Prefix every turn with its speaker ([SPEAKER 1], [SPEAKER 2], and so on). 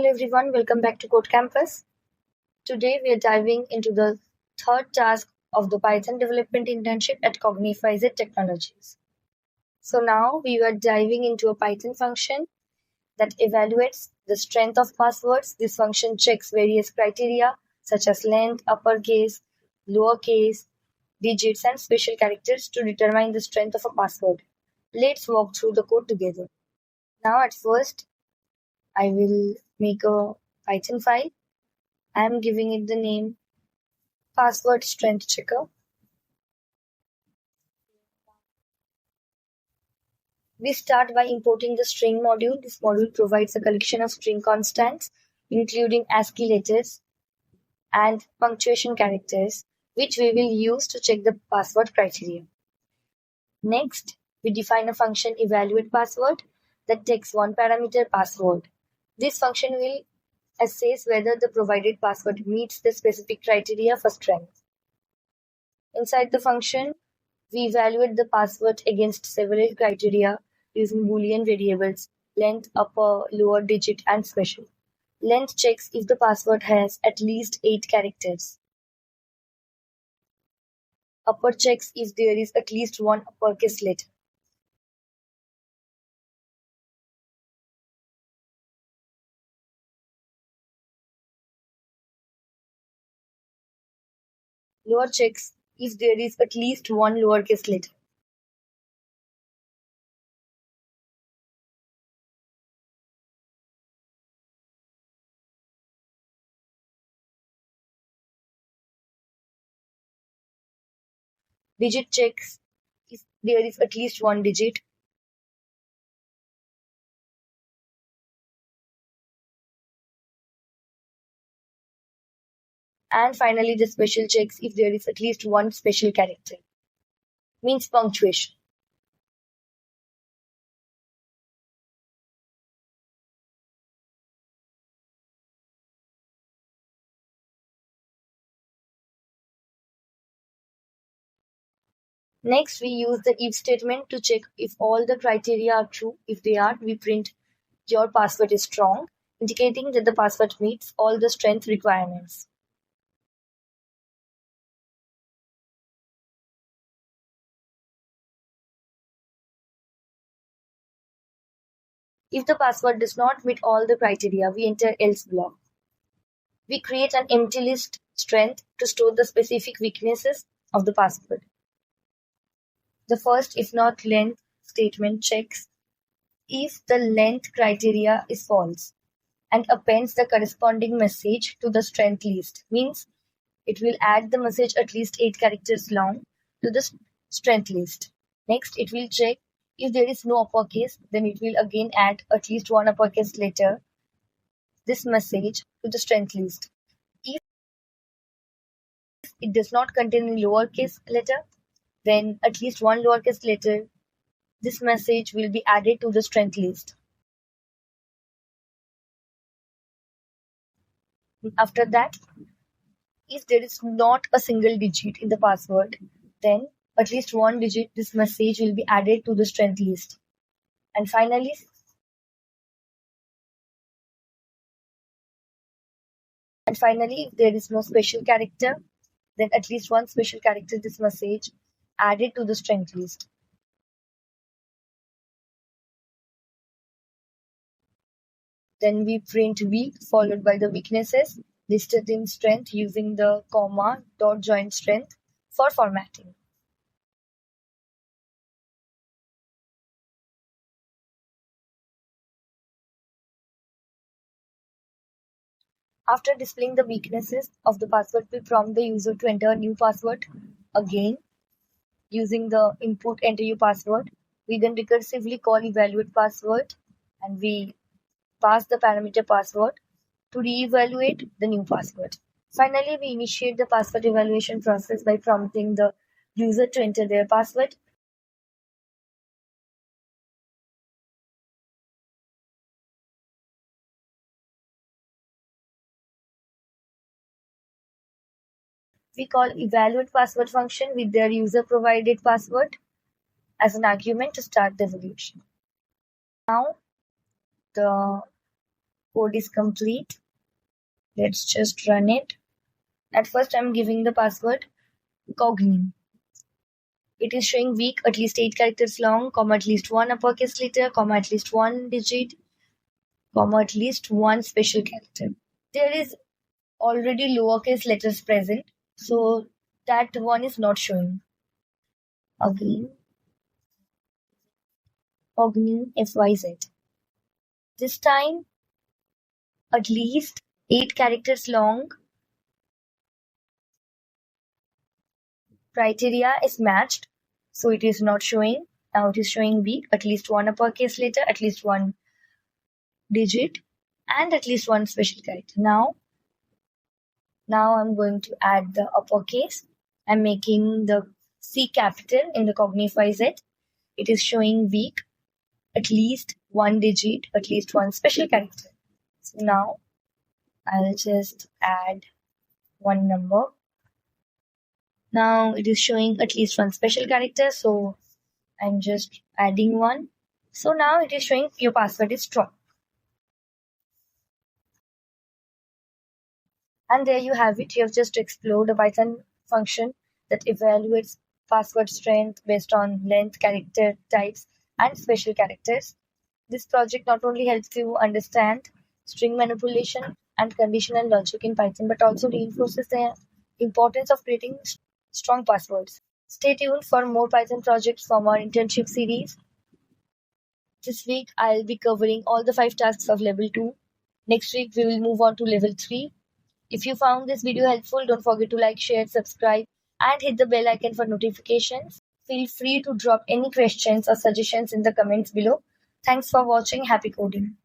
[SPEAKER 1] Hello everyone, welcome back to Code Campus. Today we are diving into the third task of the Python development internship at Cognifyz Technologies. So now we are diving into a Python function that evaluates the strength of passwords. This function checks various criteria such as length, uppercase, lowercase, digits, and special characters to determine the strength of a password. Let's walk through the code together. Now at first, I will make a Python file. I am giving it the name password strength checker. We start by importing the string module. This module provides a collection of string constants, including ASCII letters and punctuation characters, which we will use to check the password criteria. Next, we define a function evaluate password that takes one parameter password. This function will assess whether the provided password meets the specific criteria for strength. Inside the function, we evaluate the password against several criteria using Boolean variables, length, upper, lower digit, and special. Length checks if the password has at least 8 characters. Upper checks if there is at least one uppercase letter. Lower checks if there is at least one lowercase letter. Digit checks if there is at least one digit. And finally, the special checks if there is at least one special character. Means punctuation. Next, we use the if statement to check if all the criteria are true. If they are, we print your password is strong, indicating that the password meets all the strength requirements. If the password does not meet all the criteria, we enter else block. We create an empty list strength to store the specific weaknesses of the password. The first if not length statement checks if the length criteria is false and appends the corresponding message to the strength list. Means it will add the message at least 8 characters long to the strength list. Next, it will check if there is no uppercase, then it will again add at least one uppercase letter, this message, to the strength list. If it does not contain a lowercase letter, then at least one lowercase letter, this message will be added to the strength list. After that, if there is not a single digit in the password, then at least one digit, this message will be added to the strength list. And finally, if there is no special character, then at least one special character, this message added to the strength list. Then we print weak followed by the weaknesses listed in strength using the comma dot join strength for formatting. After displaying the weaknesses of the password, we prompt the user to enter a new password again using the input enter your password. We then recursively call evaluate password and we pass the parameter password to re-evaluate the new password. Finally, we initiate the password evaluation process by prompting the user to enter their password. We call evaluate password function with their user provided password as an argument to start the evaluation. Now, the code is complete. Let's just run it. At first, I'm giving the password Cogni. It is showing weak, at least 8 characters long, comma at least one uppercase letter, comma at least one digit, comma at least one special character. There is already lowercase letters present, so that one is not showing. Again, Cogni FYZ. This time, at least 8 characters long. Criteria is matched, so it is not showing. Now it is showing weak, at least one uppercase letter, at least one digit, and at least one special character. Now I'm going to add the uppercase. I'm making the C capital in the Cognifyz. It is showing weak, at least one digit, at least one special character. So now I'll just add one number. Now it is showing at least one special character, so I'm just adding one. So now it is showing your password is strong. And there you have it. You have just explored a Python function that evaluates password strength based on length, character types, and special characters. This project not only helps you understand string manipulation and conditional logic in Python, but also reinforces the importance of creating strong passwords. Stay tuned for more Python projects from our internship series. This week, I'll be covering all the 5 tasks of level 2. Next week, we will move on to level 3. If you found this video helpful, don't forget to like, share, subscribe, and hit the bell icon for notifications. Feel free to drop any questions or suggestions in the comments below. Thanks for watching. Happy coding.